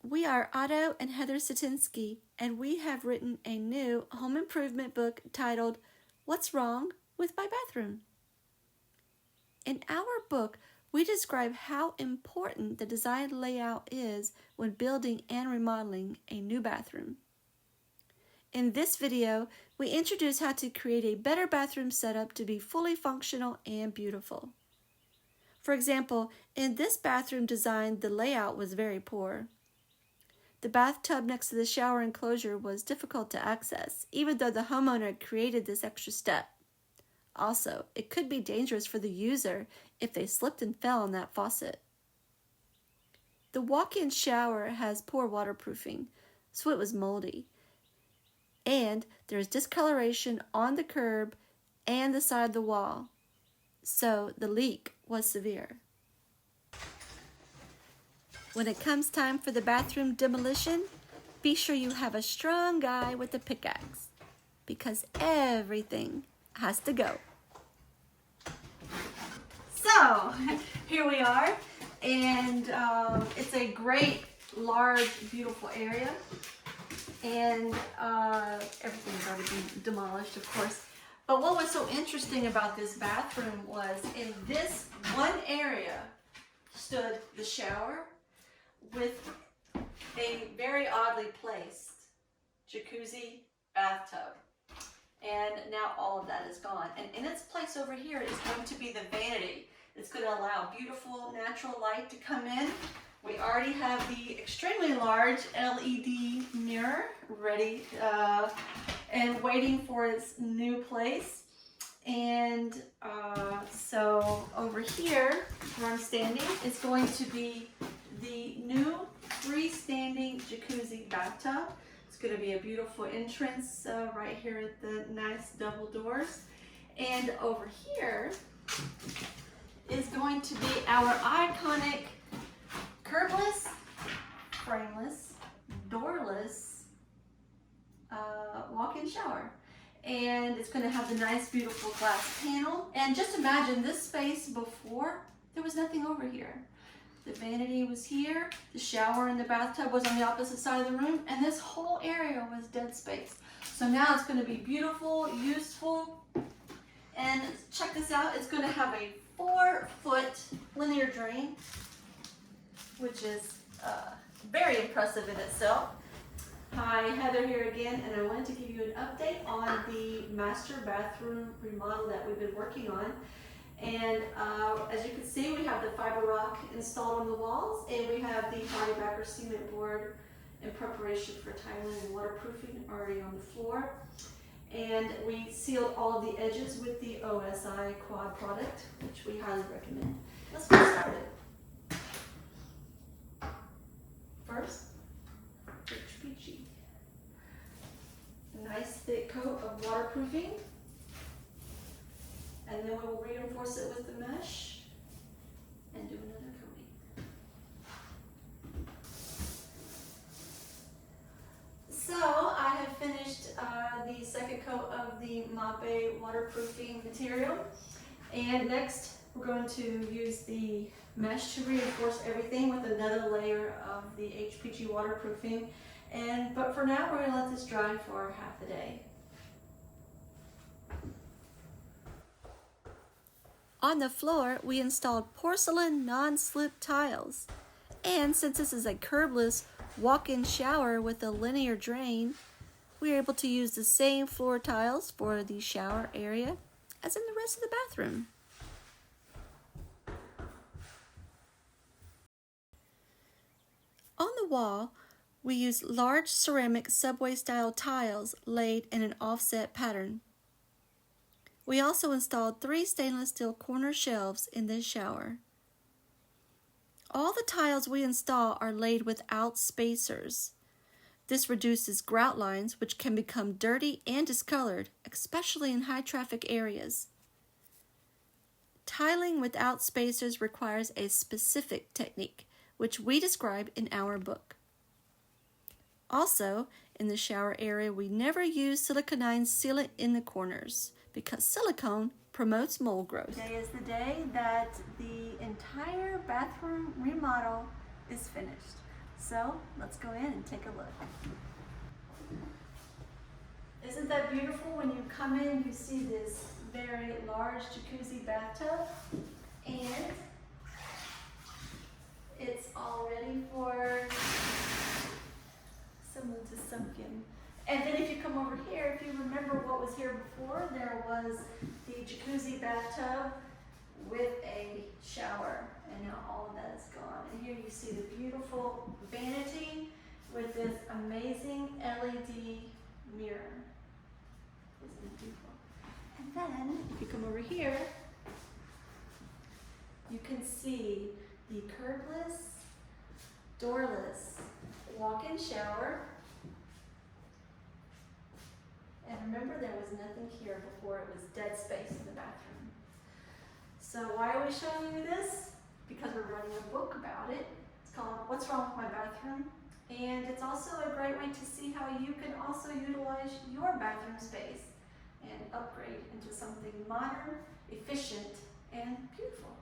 We are Otto and Heather Satinsky, and we have written a new home improvement book titled, What's Wrong with My Bathroom? In our book, we describe how important the design layout is when building and remodeling a new bathroom. In this video, we introduce how to create a better bathroom setup to be fully functional and beautiful. For example, in this bathroom design, the layout was very poor. The bathtub next to the shower enclosure was difficult to access, even though the homeowner created this extra step. Also, it could be dangerous for the user if they slipped and fell on that faucet. The walk-in shower has poor waterproofing, so it was moldy. And there is discoloration on the curb and the side of the wall, so the leak was severe. When it comes time for the bathroom demolition, be sure you have a strong guy with a pickaxe, because everything has to go. So, here we are, and it's a great, large, beautiful area, and everything's already been demolished, of course. But what was so interesting about this bathroom was in this one area stood the shower with a very oddly placed jacuzzi bathtub. And now all of that is gone. And in its place over here is going to be the vanity. It's going to allow beautiful natural light to come in. We already have the extremely large LED mirror ready and waiting for its new place. And so over here where I'm standing is going to be the new freestanding jacuzzi bathtub. It's going to be a beautiful entrance right here at the nice double doors. And over here is going to be our iconic curbless, frameless, doorless walk-in shower. And it's going to have the nice, beautiful glass panel. And just imagine this space before, there was nothing over here. The vanity was here, the shower and the bathtub was on the opposite side of the room, and this whole area was dead space. So now it's going to be beautiful, useful, and check this out, it's going to have a 4-foot linear drain, which is very impressive in itself. Hi, Heather here again, and I wanted to give you an update on the master bathroom remodel that we've been working on. And as you can see, we have the fiber rock installed on the walls, and we have the bodybacker cement board in preparation for tiling and waterproofing already on the floor. And we sealed all of the edges with the OSI quad product, which we highly recommend. Let's get started. First, HPG. A nice thick coat of waterproofing. And then we will reinforce it with the mesh and do another coating. So I have finished the second coat of the Mape waterproofing material. And next we're going to use the mesh to reinforce everything with another layer of the HPG waterproofing. But for now we're going to let this dry for half a day. On the floor, we installed porcelain non-slip tiles. And since this is a curbless walk-in shower with a linear drain, we are able to use the same floor tiles for the shower area as in the rest of the bathroom. On the wall, we used large ceramic subway-style tiles laid in an offset pattern. We also installed 3 stainless steel corner shelves in this shower. All the tiles we install are laid without spacers. This reduces grout lines, which can become dirty and discolored, especially in high traffic areas. Tiling without spacers requires a specific technique, which we describe in our book. Also, in the shower area, we never use siliconized sealant in the corners, because silicone promotes mold growth. Today is the day that the entire bathroom remodel is finished. So let's go in and take a look. Isn't that beautiful? When you come in, you see this very large jacuzzi bathtub, and it's all ready for someone to soak in. And then if you come over here, if you remember what was here before, there was the jacuzzi bathtub with a shower, and now all of that is gone. And here you see the beautiful vanity with this amazing LED mirror. Isn't it beautiful? And then if you come over here, you can see the curbless, doorless walk-in shower. And remember, there was nothing here before. It was dead space in the bathroom. So why are we showing you this? Because we're writing a book about it. It's called What's Wrong with My Bathroom? And it's also a great way to see how you can also utilize your bathroom space and upgrade into something modern, efficient, and beautiful.